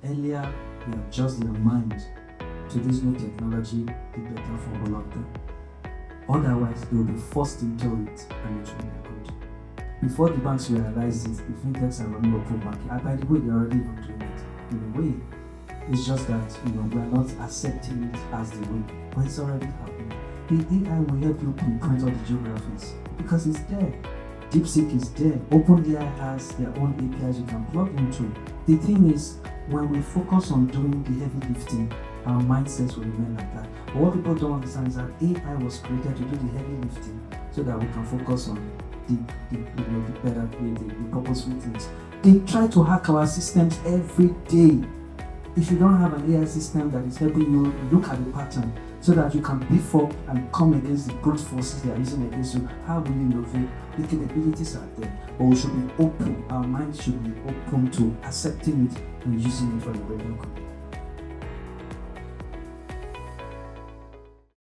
earlier we adjust their mind to this new technology, the better for all of them. Otherwise, they will be forced into it and it will be good. Before the banks realize it, the fintechs are running open banking. And by the way, they're already even doing it in a way. It's just that we are not accepting it as the way, but it's already happening. The AI will help you pinpoint all the geographies because it's there. DeepSeek is there. OpenAI has their own APIs you can plug into. The thing is, when we focus on doing the heavy lifting, our mindsets will remain like that. But what people don't understand is that AI was created to do the heavy lifting so that we can focus on the better, the purposeful things. They try to hack our systems every day. If you don't have an AI system that is helping you look at the pattern so that you can beef up and come against the brute forces they are using against you, how will you innovate? The capabilities are there, but we should be open. Our minds should be open to accepting it and using it for the greater good.